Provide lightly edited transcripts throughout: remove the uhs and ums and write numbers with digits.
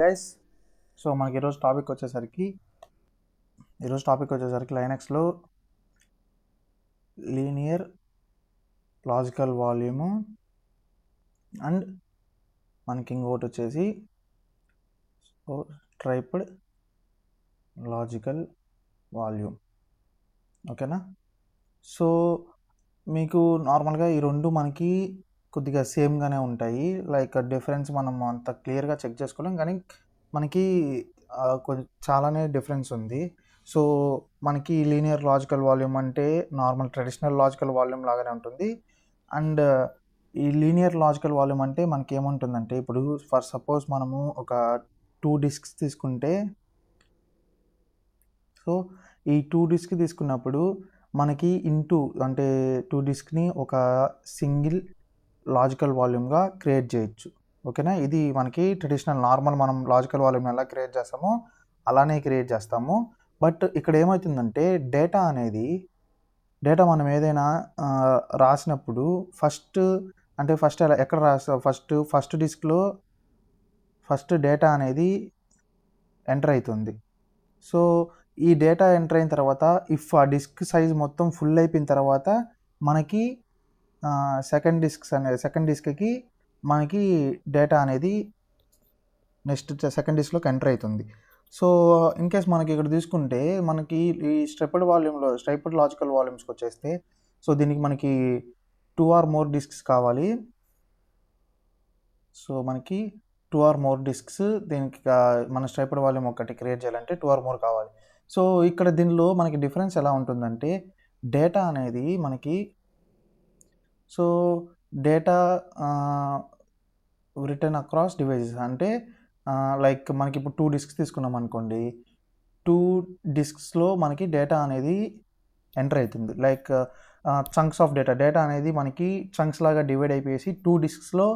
Guys, so మనకి ఈరోజు topic వచ్చేసరికి లైనక్స్లో లీనియర్ లాజికల్ వాల్యూము అండ్ మనకి ఇంకోటి వచ్చేసి ట్రైప్డ్ లాజికల్ వాల్యూమ్. ఓకేనా? సో మీకు నార్మల్గా ఈ రెండు మనకి కొద్దిగా సేమ్గానే ఉంటాయి. లైక్ డిఫరెన్స్ మనం అంత క్లియర్గా చెక్ చేసుకోలేం, కానీ మనకి కొంచెం చాలానే డిఫరెన్స్ ఉంది. సో మనకి లీనియర్ లాజికల్ వాల్యూమ్ అంటే నార్మల్ ట్రెడిషనల్ లాజికల్ వాల్యూమ్ లాగానే ఉంటుంది. అండ్ ఈ లీనియర్ లాజికల్ వాల్యూమ్ అంటే మనకి ఏముంటుందంటే, ఇప్పుడు ఫర్ సపోజ్ మనము ఒక 2 డిస్క్స్ తీసుకుంటే, సో ఈ 2 డిస్క్ తీసుకున్నప్పుడు మనకి అంటే 2 డిస్క్ని ఒక సింగిల్ లాజికల్ వాల్యూమ్గా క్రియేట్ చేయొచ్చు. ఓకేనా? ఇది మనకి ట్రెడిషనల్ నార్మల్ మనం లాజికల్ వాల్యూమ్ ఎలా క్రియేట్ చేస్తామో అలానే క్రియేట్ చేస్తాము. బట్ ఇక్కడ ఏమవుతుందంటే, డేటా మనం ఏదైనా రాసినప్పుడు ఫస్ట్ ఎక్కడ రాస్తాం, ఫస్ట్ డిస్క్లో ఫస్ట్ డేటా అనేది ఎంటర్ అవుతుంది. సో ఈ డేటా ఎంటర్ అయిన తర్వాత ఇఫ్ ఆ డిస్క్ సైజ్ మొత్తం ఫుల్ అయిపోయిన తర్వాత మనకి సెకండ్ డిస్క్కి మనకి డేటా అనేది నెక్స్ట్ సెకండ్ డిస్క్లోకి ఎంటర్ అవుతుంది. సో ఇన్ కేస్ మనకి ఇక్కడ తీసుకుంటే, మనకి ఈ స్ట్రైప్డ్ లాజికల్ వాల్యూమ్స్కి వచ్చేస్తే, సో దీనికి మనకి 2 or more డిస్క్స్ కావాలి. సో మనకి 2 or more డిస్క్స్ దీనికి మన స్ట్రైప్డ్ వాల్యూమ్ ఒకటి క్రియేట్ చేయాలంటే 2 or more కావాలి. సో ఇక్కడ దీనిలో మనకి డిఫరెన్స్ ఎలా ఉంటుందంటే, డేటా అనేది మనకి డేటా రిటర్న్ అక్రాస్ డివైజెస్ అంటే లైక్ మనకి ఇప్పుడు 2 డిస్క్స్ తీసుకున్నాం అనుకోండి, 2 డిస్క్స్లో మనకి డేటా అనేది ఎంటర్ అవుతుంది. లైక్ చంక్స్ ఆఫ్ డేటా అనేది మనకి చంక్స్ లాగా డివైడ్ అయిపోయేసి 2 డిస్క్స్లో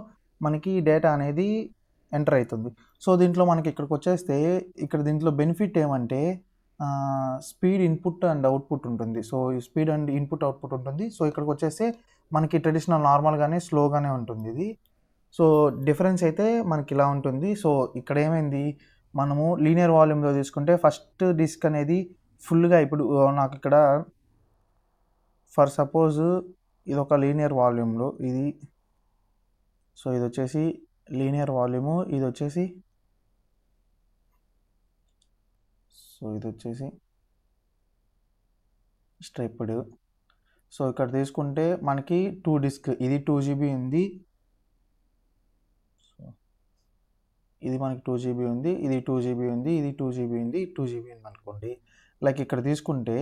మనకి డేటా అనేది ఎంటర్ అవుతుంది. సో దీంట్లో మనకి ఇక్కడికి వచ్చేస్తే, దీంట్లో బెనిఫిట్ ఏమంటే స్పీడ్ ఇన్పుట్ అండ్ అవుట్పుట్ ఉంటుంది. సో ఈ స్పీడ్ అండ్ ఇన్పుట్ అవుట్పుట్ ఉంటుంది. సో ఇక్కడికి వచ్చేస్తే మనకి ట్రెడిషనల్ నార్మల్గానే స్లోగానే ఉంటుంది ఇది. సో డిఫరెన్స్ అయితే మనకి ఇలా ఉంటుంది. సో ఇక్కడ ఏమైంది, మనము లీనియర్ వాల్యూమ్లో తీసుకుంటే ఫస్ట్ డిస్క్ అనేది ఫుల్గా, ఇప్పుడు నాకు ఇక్కడ ఫర్ సపోజ్ ఇది ఒక లీనియర్ వాల్యూమ్లో ఇది, సో ఇది వచ్చేసి లీనియర్ వాల్యూము, ఇది వచ్చేసి స్ట్రైప్డ్. సో ఇక్కడ తీసుకుంటే మనకి 2 డిస్క్, ఇది 2 GB ఉంది, ఇది మనకి 2 GB ఉంది, ఇది 2 GB ఉంది, ఇది 2 GB ఉంది, 2 GB ఉంది అనుకోండి. లైక్ ఇక్కడ తీసుకుంటే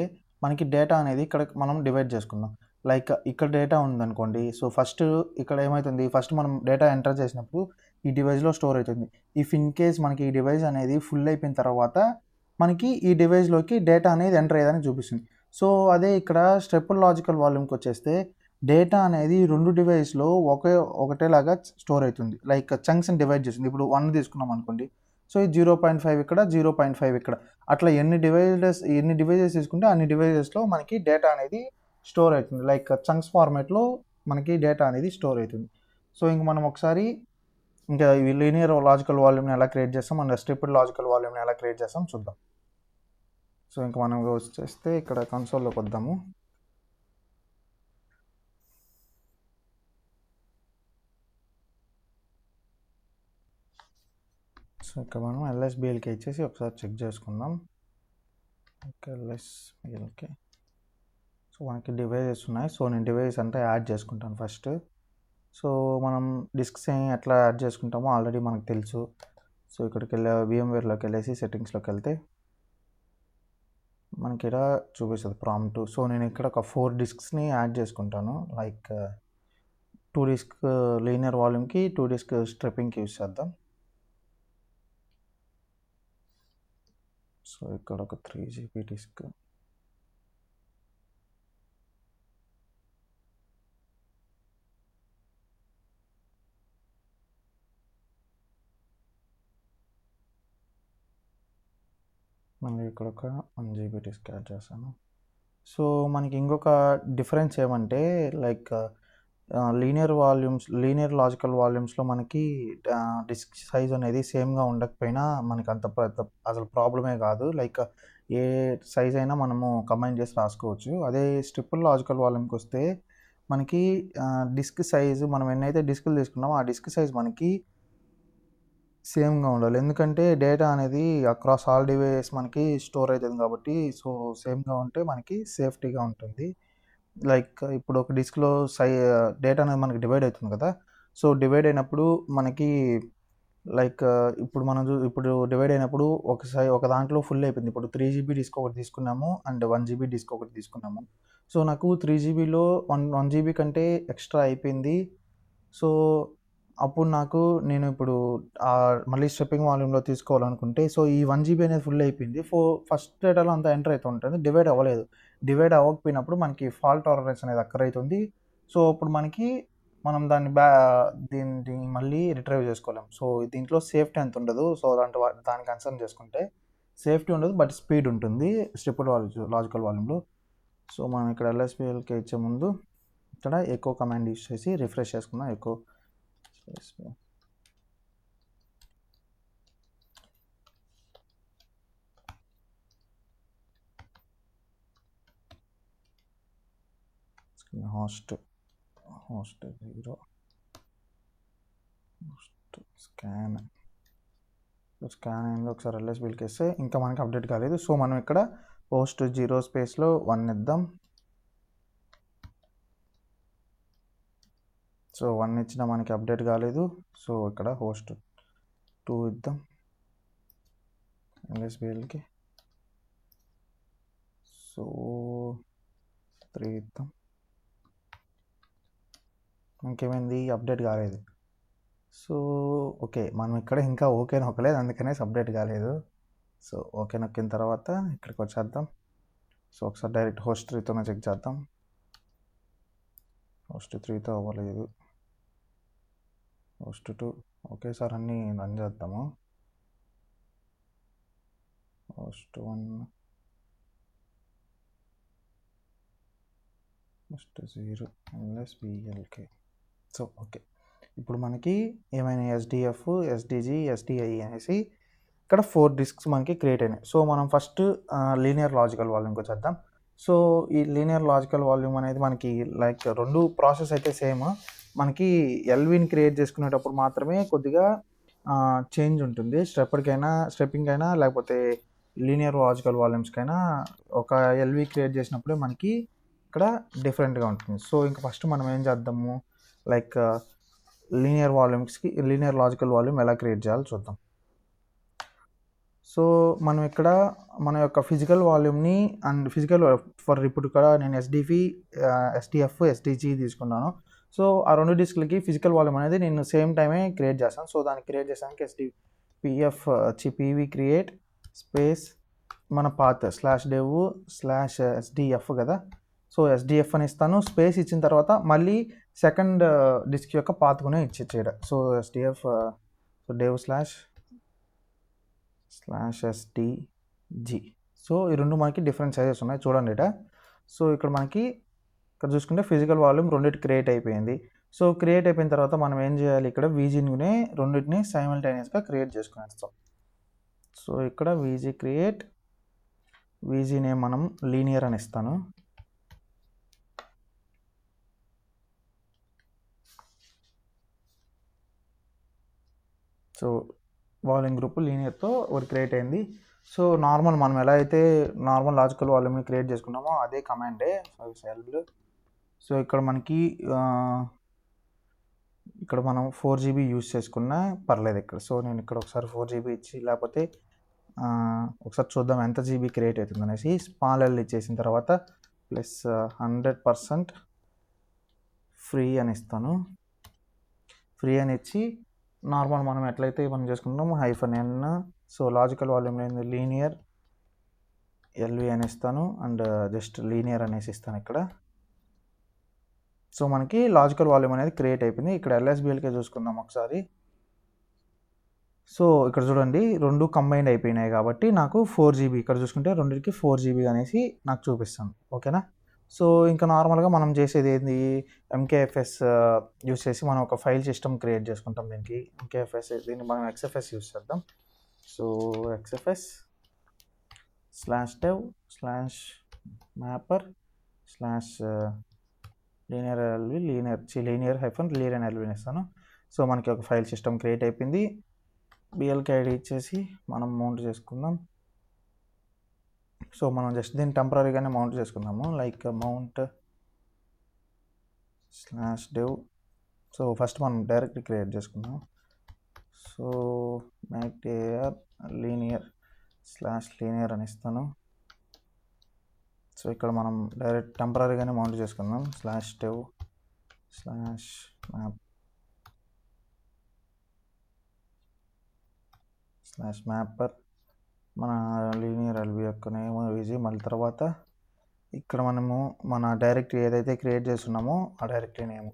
మనకి డేటా అనేది ఇక్కడ మనం డివైడ్ చేసుకుందాం. లైక్ ఇక్కడ డేటా ఉందనుకోండి. సో ఫస్ట్ ఇక్కడ ఏమవుతుంది, ఫస్ట్ మనం డేటా ఎంటర్ చేసినప్పుడు ఈ డివైస్లో స్టోర్ అవుతుంది. ఇఫ్ ఇన్ కేస్ మనకి ఈ డివైస్ అనేది ఫుల్ అయిపోయిన తర్వాత మనకి ఈ డివైస్లోకి డేటా అనేది ఎంటర్ అయ్యేదని చూపిస్తుంది. సో అదే ఇక్కడ స్ట్రైప్డ్ లాజికల్ వాల్యూమ్కి వచ్చేస్తే డేటా అనేది 2 డివైస్లో ఒకటేలాగా స్టోర్ అవుతుంది. లైక్ చంక్స్ని డివైడ్ చేస్తుంది. ఇప్పుడు 1 తీసుకున్నాం అనుకోండి, సో ఇది 0.5 ఇక్కడ, 0.5 ఇక్కడ, అట్లా ఎన్ని డివైజెస్ తీసుకుంటే అన్ని డివైజెస్లో మనకి డేటా అనేది స్టోర్ అవుతుంది. లైక్ చంక్స్ ఫార్మేట్లో మనకి డేటా అనేది స్టోర్ అవుతుంది. సో ఇంక మనం ఒకసారి ఇంకా ఈ లీనియర్ లాజికల్ వాల్యూమ్ని ఎలా క్రియేట్ చేస్తాం, మన స్ట్రిప్డ్ లాజికల్ వాల్యూమ్ని ఎలా క్రియేట్ చేస్తాం చూద్దాం. సో ఇంకా మనం వచ్చేస్తే ఇక్కడ కన్సోల్లోకి వద్దాము. సో ఇక్కడ మనం LSBLK ఇచ్చేసి ఒకసారి చెక్ చేసుకుందాం. Okay, LSBLK. సో మనకి డివైజెస్ ఉన్నాయి. సో నేను డివైజెస్ అంతా యాడ్ చేసుకుంటాను ఫస్ట్. సో మనం డిస్క్స్ ఎట్లా యాడ్ చేసుకుంటామో ఆల్రెడీ మనకు తెలుసు. సో ఇక్కడికి VMwareలోకి వెళ్ళేసి సెట్టింగ్స్లోకి వెళ్తే మనకి ఇలా చూపిస్తుంది ప్రాంప్ట్. సో నేను ఇక్కడ ఒక 4 డిస్క్స్ని యాడ్ చేసుకుంటాను. లైక్ 2 డిస్క్ లీనియర్ వాల్యూమ్కి, 2 డిస్క్ స్ట్రిప్పింగ్కి యూజ్ చేద్దాం. సో ఇక్కడ ఒక 3 GB డిస్క్, మళ్ళీ ఇక్కడ ఒక 1 GB డిస్క్ యాడ్ చేస్తాను. సో మనకి ఇంకొక డిఫరెన్స్ ఏమంటే, లైక్ లీనియర్ లాజికల్ వాల్యూమ్స్లో మనకి డిస్క్ సైజ్ అనేది సేమ్గా ఉండకపోయినా మనకి అంత పెద్ద అసలు ప్రాబ్లమే కాదు. లైక్ ఏ సైజ్ అయినా మనము కంబైన్ చేసి రాసుకోవచ్చు. అదే ట్రిపుల్ లాజికల్ వాల్యూమ్కి వస్తే మనకి డిస్క్ సైజు మనం ఎన్నైతే డిస్కులు తీసుకున్నామో ఆ డిస్క్ సైజ్ మనకి సేమ్గా ఉండాలి. ఎందుకంటే డేటా అనేది అక్రాస్ ఆల్ డివైసెస్ మనకి స్టోర్ అవుతుంది కాబట్టి, సో సేమ్గా ఉంటే మనకి సేఫ్టీగా ఉంటుంది. లైక్ ఇప్పుడు ఒక డిస్క్లో డేటా అనేది మనకి డివైడ్ అవుతుంది కదా. సో డివైడ్ అయినప్పుడు మనకి లైక్ ఇప్పుడు డివైడ్ అయినప్పుడు ఒక దాంట్లో ఫుల్ అయిపోయింది. ఇప్పుడు 3 GB డిస్క్ ఒకటి తీసుకున్నాము అండ్ 1 GB డిస్క్ ఒకటి తీసుకున్నాము. సో నాకు 3 GBలో 1 GB కంటే ఎక్స్ట్రా అయిపోయింది. సో అప్పుడు నేను ఇప్పుడు మళ్ళీ స్ట్రిప్పింగ్ వాల్యూమ్లో తీసుకోవాలనుకుంటే, సో ఈ 1 GB అనేది ఫుల్ అయిపోయింది. ఫస్ట్ డేటాలో అంతా ఎంటర్ అవుతూ ఉంటుంది, డివైడ్ అవ్వలేదు. డివైడ్ అవ్వకపోయినప్పుడు మనకి ఫాల్ట్ టాలరెన్స్ అనేది అక్కర్ అవుతుంది. సో అప్పుడు మనం దీన్ని మళ్ళీ రిట్రైవ్ చేసుకోలేం. సో దీంట్లో సేఫ్టీ అంత ఉండదు. సో దాన్ని కన్సర్న్ చేసుకుంటే సేఫ్టీ ఉండదు, బట్ స్పీడ్ ఉంటుంది స్ట్రిప్డ్ లాజికల్ వాల్యూమ్లో. సో మనం ఇక్కడ LSPLకి ఇచ్చే ముందు ఇక్కడ ఎకో కమాండ్ యూస్ చేసి రిఫ్రెష్ చేసుకుందాం. ఎకో host 0 స్కాన్ అయింది. ఒకసారి LSPLకి వేస్తే ఇంకా మనకి అప్డేట్ కాలేదు. సో మనం ఇక్కడ host 0 స్పేస్లో 1 ఇద్దాం. సో 1 ఇచ్చినా మనకి అప్డేట్ కాలేదు. సో ఇక్కడ host 2 ఇద్దాం LSPLకి. సో 3 ఇద్దాం. ఇంకేమైంది, అప్డేట్ కాలేదు. సో ఓకే, మనం ఇక్కడ ఇంకా ఓకే నొక్కలేదు, అందుకనే అప్డేట్ కాలేదు. సో ఓకే నొక్కిన తర్వాత ఇక్కడికి వచ్చేద్దాం. సో ఒకసారి డైరెక్ట్ host 3తోనే చెక్ చేద్దాం. host 3తో అవ్వలేదు. host 2 ఓకే సార్, అన్నీ రన్ చేద్దాము. host 1 host 0 LSPLకి. సో ఓకే, ఇప్పుడు మనకి ఏమైనా SDF, SDG, SDI అనేసి ఇక్కడ 4 డిస్క్స్ మనకి క్రియేట్ అయినాయి. సో మనం ఫస్ట్ లీనియర్ లాజికల్ వాల్యూమ్కి వచ్చేద్దాం. సో ఈ లీనియర్ లాజికల్ వాల్యూమ్ అనేది మనకి లైక్ 2 ప్రాసెస్ అయితే సేమ్. మనకి LVని క్రియేట్ చేసుకునేటప్పుడు మాత్రమే కొద్దిగా చేంజ్ ఉంటుంది. స్ట్రిప్పింగ్ అయినా లేకపోతే లీనియర్ లాజికల్ వాల్యూమ్స్కైనా ఒక LV క్రియేట్ చేసినప్పుడే మనకి ఇక్కడ డిఫరెంట్గా ఉంటుంది. సో ఇంకా ఫస్ట్ మనం ఏం చేద్దాము, లైక్ లీనియర్ లాజికల్ వాల్యూమ్ ఎలా క్రియేట్ చేయాలో చూద్దాం. సో మనం ఇక్కడ మన యొక్క ఫిజికల్ వాల్యూమ్ని అండ్ ఇప్పుడు ఇక్కడ నేను SDF, SDG తీసుకున్నాను. సో ఆ 2 డిస్క్లకి ఫిజికల్ వాల్యూమ్ అనేది నేను సేమ్ టైమే క్రియేట్ చేస్తాను. సో దాన్ని క్రియేట్ చేసానికి PV క్రియేట్ స్పేస్ మన పాత్ /dev/SDF కదా. సో SDF అని ఇస్తాను. స్పేస్ ఇచ్చిన తర్వాత మళ్ళీ సెకండ్ డిస్క్ యొక్క పాత్కునే ఇచ్చేయడం. So SDF dev/SDG. సో ఈ 2 మనకి డిఫరెంట్ సైజెస్ ఉన్నాయి చూడండి ఇట. సో ఇక్కడ చూసుకుంటే ఫిజికల్ వాల్యూమ్ 2 క్రియేట్ అయిపోయింది. సో క్రియేట్ అయిపోయిన తర్వాత మనం ఏం చేయాలి, ఇక్కడ VGని 2 సైమల్టేనియస్గా క్రియేట్ చేసుకునేస్తాం. సో ఇక్కడ VG నేమ్ మనం లీనియర్ అని ఇస్తాను. సో వాల్యూమ్ గ్రూప్ లీనియర్తో ఒకటి క్రియేట్ అయింది. సో మనం ఎలా అయితే నార్మల్ లాజికల్ వాల్యూమ్ని క్రియేట్ చేసుకున్నామో అదే కమాండే సెల్. సో ఇక్కడ మనం 4 GB యూజ్ చేసుకున్నా పర్లేదు ఇక్కడ. సో నేను ఇక్కడ ఒకసారి 4 GB ఇచ్చి, లేకపోతే ఒకసారి చూద్దాం ఎంత GB క్రియేట్ అవుతుంది అనేసి స్మాల్ L ఇచ్చేసిన తర్వాత +100% ఫ్రీ అని ఇస్తాను. ఫ్రీ అని ఇచ్చి నార్మల్ మనం ఎట్లయితే మనం చేసుకుంటామో -n. So logical volume linear LV అని ఇస్తాను అండ్ జస్ట్ లీనియర్ అనేసి ఇస్తాను ఇక్కడ. సో మనకి లాజికల్ వాల్యూమ్ అనేది క్రియేట్ అయిపోయింది. ఇక్కడ LSBLకే చూసుకుందాం ఒకసారి. సో ఇక్కడ చూడండి 2 కంబైన్డ్ అయిపోయినాయి కాబట్టి నాకు 4 GB, ఇక్కడ చూసుకుంటే 2కి 4 GB అనేసి నాకు చూపిస్తాను. ఓకేనా. సో ఇంకా నార్మల్గా మనం చేసేది ఏంది, ఎంకేఎఫ్ఎస్ యూస్ చేసి మనం ఒక ఫైల్ సిస్టమ్ క్రియేట్ చేసుకుంటాం. దీనికి ఎంకేఎఫ్ఎస్, దీన్ని మనం ఎక్స్ఎఫ్ఎస్ యూస్ చేద్దాం. సో ఎక్స్ఎఫ్ఎస్ /dev/mapper/ లీనియర్ ఇస్తాను. సో మనకి ఒక ఫైల్ సిస్టమ్ క్రియేట్ అయిపోయింది. బిఎల్కే ఐడి ఇచ్చేసి మనం మౌంట్ చేసుకుందాం. సో మనం జస్ట్ దీన్ని టెంపరీగానే మౌంట్ చేసుకుందాము, లైక్ mount/dev. సో ఫస్ట్ మనం డైరెక్ట్లీ క్రియేట్ చేసుకుందాం. సో మ్యాక్డిఆర్ లీనియర్ అని ఇస్తాను. సో ఇక్కడ మనం డైరెక్ట్ టెంపరీగానే మౌంట్ చేసుకుందాం. /dev/map/mapper మన లీనియర్ ఎల్వి యొక్క నేమ్ ఈజీ. మళ్ళీ తర్వాత ఇక్కడ మనము మన డైరెక్టరీ ఏదైతే క్రియేట్ చేస్తున్నామో ఆ డైరెక్టరీ నేమ్.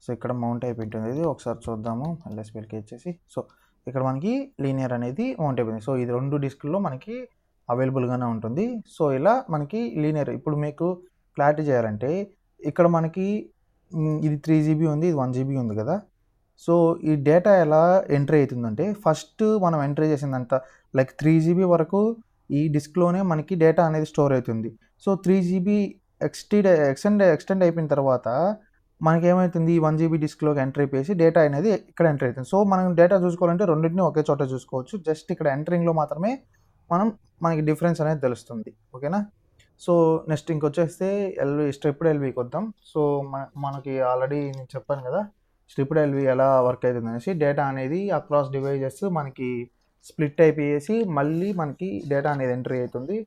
సో ఇక్కడ మౌంట్ అయిపోయింది. ఇది ఒకసారి చూద్దాము. ఎల్ఎస్పిఎల్కి ఇచ్చేసి సో ఇక్కడ మనకి లీనియర్ అనేది మౌంట్ అయిపోయింది. సో ఇది 2 డిస్క్లో మనకి అవైలబుల్గానే ఉంటుంది. సో ఇలా మనకి లీనియర్. ఇప్పుడు మీకు క్లారిటీ చేయాలంటే ఇక్కడ మనకి ఇది 3 GB ఉంది, ఇది 1 GB ఉంది కదా. సో ఈ డేటా ఎలా ఎంట్రీ అవుతుందంటే ఫస్ట్ మనం ఎంట్రీ చేసిందంతా లైక్ 3 GB వరకు ఈ డిస్క్లోనే మనకి డేటా అనేది స్టోర్ అవుతుంది. సో 3 GB ఎక్స్టెండ్ అయిపోయిన తర్వాత మనకి ఏమవుతుంది, ఈ 1 GB డిస్క్లోకి ఎంటర్ అయిపోయి డేటా అనేది ఇక్కడ ఎంటర్ అవుతుంది. సో మనం డేటా చూసుకోవాలంటే రెండింటిని ఒకే చోట చూసుకోవచ్చు. జస్ట్ ఇక్కడ ఎంటరింగ్లో మాత్రమే మనకి డిఫరెన్స్ అనేది తెలుస్తుంది. ఓకేనా. సో నెక్స్ట్ ఇంకొచ్చేస్తే స్ట్రిప్డ్ ఎల్వికి వద్దాం. సో మనకి ఆల్రెడీ నేను చెప్పాను కదా స్ట్రిప్డ్ ఎల్వి ఎలా వర్క్ అవుతుంది అనేసి. డేటా అనేది అక్రాస్ డివైజెస్ మనకి స్ప్లిట్ అయిపోయేసి మళ్ళీ మనకి డేటా అనేది ఎంట్రీ అవుతుంది.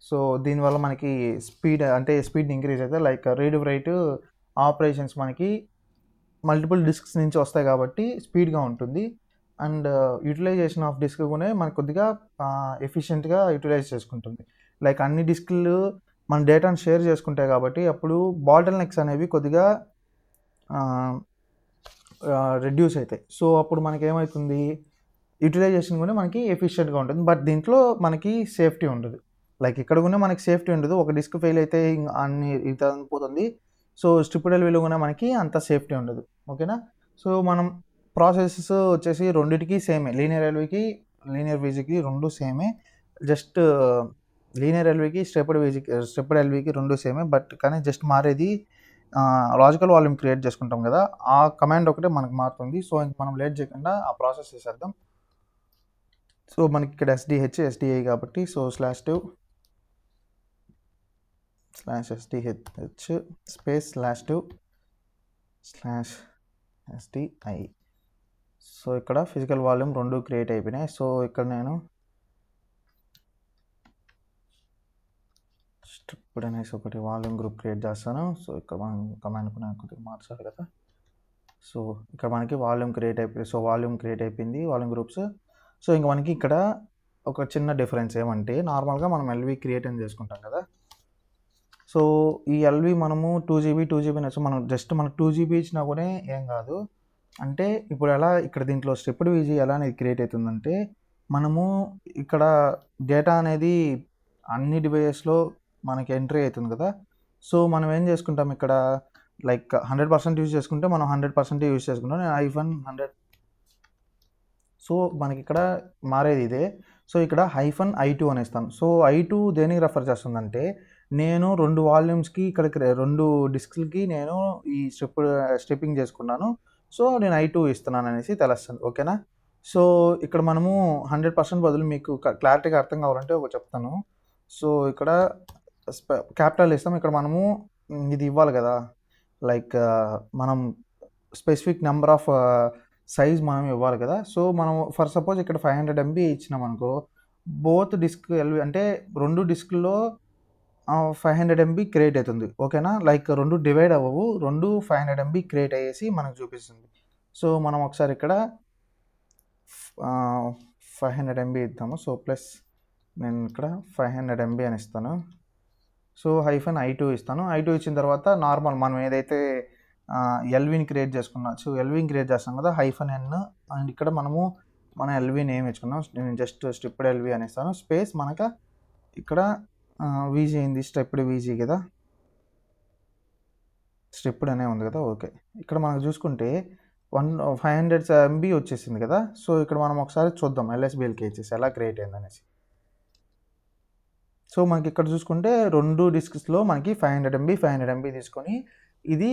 సో దీనివల్ల మనకి స్పీడ్ ఇంక్రీజ్ అవుతుంది. లైక్ రీడ్ రైట్ ఆపరేషన్స్ మనకి మల్టిపుల్ డిస్క్స్ నుంచి వస్తాయి కాబట్టి స్పీడ్గా ఉంటుంది. అండ్ యూటిలైజేషన్ ఆఫ్ డిస్క్ కూడా మనకు కొద్దిగా ఎఫిషియెంట్గా యూటిలైజ్ చేసుకుంటుంది. లైక్ అన్ని డిస్క్లు మన డేటాను షేర్ చేసుకుంటాయి కాబట్టి అప్పుడు బాటిల్ నెక్స్ అనేవి కొద్దిగా రెడ్యూస్ అవుతాయి. సో అప్పుడు మనకి ఏమవుతుంది, యూటిలైజేషన్ కూడా మనకి ఎఫిషియెంట్గా ఉంటుంది. బట్ దీంట్లో మనకి సేఫ్టీ ఉండదు. లైక్ ఇక్కడ కూడా మనకి సేఫ్టీ ఉండదు. ఒక డిస్క్ ఫెయిల్ అయితే అన్ని ఇతను పోతుంది. సో స్ట్రిప్డ్ ఎల్విలో కూడా మనకి అంత సేఫ్టీ ఉండదు. ఓకేనా. సో మనం ప్రాసెస్ వచ్చేసి రెండింటికి సేమే. లీనియర్ వీజీకి రెండు సేమే. జస్ట్ లీనియర్ ఎల్వికి స్ట్రిప్డ్ ఎల్వికి రెండు సేమే. బట్ కానీ జస్ట్ మారేది లాజికల్ వాల్యూమ్ క్రియేట్ చేసుకుంటాం కదా, ఆ కమాండ్ ఒకటే మనకు మారుతుంది. సో ఇంక మనం లేట్ చేయకుండా ఆ ప్రాసెస్ చేసేద్దాం. సో మనకి ఇక్కడ SDI కాబట్టి సో /dev/SDH /2/SDI. సో ఇక్కడ ఫిజికల్ వాల్యూమ్ రెండు క్రియేట్ అయిపోయినాయి. సో ఇక్కడ నేను స్ట్రిప్డ్ అనేసి ఒకటి వాల్యూమ్ గ్రూప్ క్రియేట్ చేస్తాను. సో ఇక్కడ మనం కమాండ్ కొద్దిగా మార్చాలి కదా. సో ఇక్కడ మనకి వాల్యూమ్ క్రియేట్ అయిపోయింది. సో వాల్యూమ్ క్రియేట్ అయిపోయింది, వాల్యూమ్ గ్రూప్స్. సో ఇంక మనకి ఇక్కడ ఒక చిన్న డిఫరెన్స్ ఏమంటే, నార్మల్గా మనం ఎల్వి క్రియేట్ అని చేసుకుంటాం కదా. సో ఈ ఎల్వి మనము 2 GB మనం జస్ట్ మనకు 2 GB ఇచ్చినా కూడా ఏం కాదు. అంటే ఇప్పుడు ఎలా ఇక్కడ దీంట్లో స్ట్రిప్డ్ వీజీ ఎలా అనేది క్రియేట్ అవుతుందంటే, మనము ఇక్కడ డేటా అనేది అన్ని డివైజెస్లో మనకి ఎంట్రీ అవుతుంది కదా. సో మనం ఏం చేసుకుంటాం ఇక్కడ, లైక్ 100% యూజ్ చేసుకుంటే మనం 100% యూజ్ చేసుకుంటాం. నేను -100. సో మనకి ఇక్కడ మారేది ఇదే. సో ఇక్కడ -i2 అని ఇస్తాను. సో i2 దేనికి రెఫర్ చేస్తుందంటే, నేను 2 వాల్యూమ్స్కి ఇక్కడికి 2 డిస్క్లకి నేను ఈ స్ట్రిప్పింగ్ చేసుకున్నాను. సో నేను i2 ఇస్తున్నాను అనేసి తెలుస్తుంది. ఓకేనా. సో ఇక్కడ మనము 100% బదులు మీకు క్లారిటీగా అర్థం కావాలంటే ఒక చెప్తాను. సో ఇక్కడ క్యాపిటల్ ఇస్తాం. ఇక్కడ మనము ఇది ఇవ్వాలి కదా, లైక్ మనం స్పెసిఫిక్ నెంబర్ ఆఫ్ సైజ్ మనం ఇవ్వాలి కదా. సో మనం ఫర్ సపోజ్ ఇక్కడ 500 MB ఇచ్చినాం అనుకో, బోత్ డిస్క్ ఎల్వి అంటే 2 డిస్క్లో 500 MB క్రియేట్ అవుతుంది. ఓకేనా. లైక్ 2 డివైడ్ అవ్వవు, 2 500 MB క్రియేట్ అయ్యేసి మనకు చూపిస్తుంది. సో మనం ఒకసారి ఇక్కడ 500 MB ఇద్దాము. సో ప్లస్ నేను ఇక్కడ 500 MB అని ఇస్తాను. సో -i2 ఇస్తాను. i2 ఇచ్చిన తర్వాత నార్మల్ మనం ఏదైతే ఎల్విని క్రియేట్ చేసుకున్నాం, సో ఎల్విని క్రియేట్ చేస్తాం కదా, -n. అండ్ ఇక్కడ మనము మన ఎల్వి నేమ్ ఇచ్చుకున్నాం. నేను జస్ట్ స్ట్రిప్డ్ ఎల్వి అని ఇస్తాను. స్పేస్ మనకు ఇక్కడ వీజీ అయింది, స్ట్రిప్డ్ వీజీ కదా. స్ట్రిప్డ్ అనే ఉంది కదా, ఓకే. ఇక్కడ మనకు చూసుకుంటే 500 MB వచ్చేసింది కదా. సో ఇక్కడ మనం ఒకసారి చూద్దాం LSBL కేచెస్ ఎలా క్రియేట్ అయిందనేసి. సో మనకి ఇక్కడ చూసుకుంటే 2 డిస్క్స్లో మనకి 500 MB తీసుకొని ఇది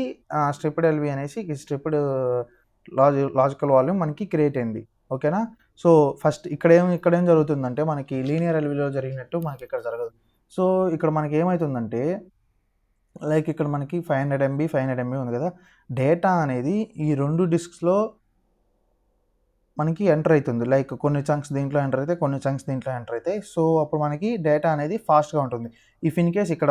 స్ట్రిప్డ్ ఎల్వి అనేసి స్ట్రిప్డ్ లాజికల్ వాల్యూమ్ మనకి క్రియేట్ అయింది, ఓకేనా. సో ఫస్ట్ ఇక్కడేం జరుగుతుందంటే మనకి లీనియర్ ఎల్విలో జరిగినట్టు మనకి ఇక్కడ జరగదు. సో ఇక్కడ మనకి ఏమవుతుందంటే లైక్ ఇక్కడ మనకి 500 MB ఉంది కదా, డేటా అనేది ఈ 2 డిస్క్స్లో మనకి ఎంటర్ అవుతుంది. లైక్ కొన్ని చంక్స్ దీంట్లో ఎంటర్ అవుతాయి, కొన్ని చంక్స్ దీంట్లో ఎంటర్ అవుతాయి. సో అప్పుడు మనకి డేటా అనేది ఫాస్ట్గా ఉంటుంది. ఇఫ్ ఇన్ కేస్ ఇక్కడ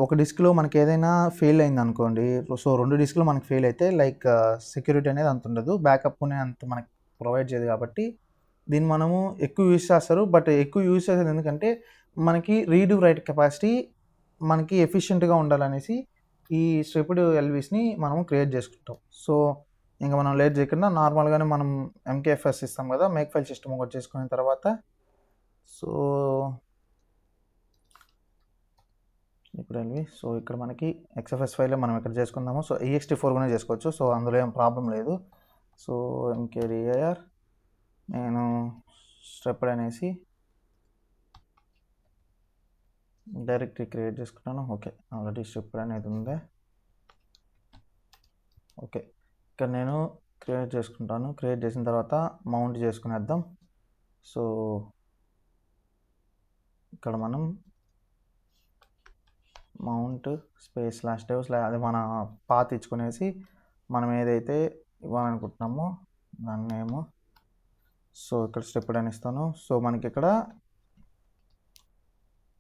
ఒక డిస్క్లో మనకి ఏదైనా ఫెయిల్ అయింది అనుకోండి, సో 2 డిస్క్లు మనకి ఫెయిల్ అయితే లైక్ సెక్యూరిటీ అనేది అంత ఉండదు, బ్యాకప్ అంత మనకి ప్రొవైడ్ చేయదు. కాబట్టి దీన్ని మనము ఎక్కువ యూజ్ చేస్తారు. బట్ ఎక్కువ యూజ్ చేసేది ఎందుకంటే మనకి రీడ్ రైట్ కెపాసిటీ మనకి ఎఫిషియెంట్గా ఉండాలనేసి ఈ స్ట్రిప్డ్ ఎల్విస్ని మనం క్రియేట్ చేసుకుంటాం. సో ఇంకా మనం లేట్ చేయకుండా నార్మల్గానే మనం MKFS ఇస్తాం కదా, మేక్ ఫైల్ సిస్టమ్ ఒకటి చేసుకున్న తర్వాత సో ఇప్పుడు ఎల్వి. సో ఇక్కడ మనకి XFS ఫైల్ మనం ఇక్కడ చేసుకుందాము. సో ext4 కూడా చేసుకోవచ్చు, సో అందులో ఏం ప్రాబ్లం లేదు. సో mkdir నేను స్ట్రిప్డ్ అనేసి డైరెక్టరీ క్రియేట్ చేసుకుంటాను. ఓకే, ఆల్రెడీ స్ట్రిప్డ్ అనేది ఉంది. ఓకే, ఇక్కడ నేను క్రియేట్ చేసుకుంటాను. క్రియేట్ చేసిన తర్వాత మౌంట్ చేసుకునేద్దాం. సో ఇక్కడ మనం మౌంట్ స్పేస్ /dev అది మన పాత్ ఇచ్చుకునేసి మనం ఏదైతే ఇవ్వాలనుకుంటున్నామో దాని నేమ్. సో ఇక్కడ స్ట్రిప్డ్ అని ఇస్తాను. సో మనకి ఇక్కడ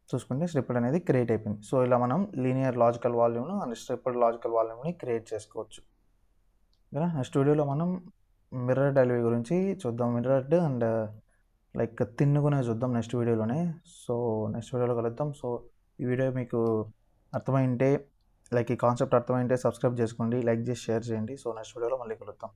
చూసుకుంటే స్ట్రిప్డ్ అనేది క్రియేట్ అయిపోయింది. సో ఇలా మనం లీనియర్ లాజికల్ వాల్యూమ్ను అండ్ స్ట్రిప్డ్ లాజికల్ వాల్యూమ్ని క్రియేట్ చేసుకోవచ్చు. నెక్స్ట్ వీడియోలో మనం మిర్రర్డ్ ఎల్వి గురించి చూద్దాం. మిర్రర్డ్ అండ్ లైక్ తిన్నుకునే చూద్దాం నెక్స్ట్ వీడియోలోనే. సో నెక్స్ట్ వీడియోలో కలుద్దాం. సో ఈ వీడియో మీకు అర్థమైంటే లైక్ ఈ కాన్సెప్ట్ అర్థమైంటే సబ్స్క్రైబ్ చేసుకోండి, లైక్ చేసి షేర్ చేయండి. సో నెక్స్ట్ వీడియోలో మళ్ళీ కలుద్దాం.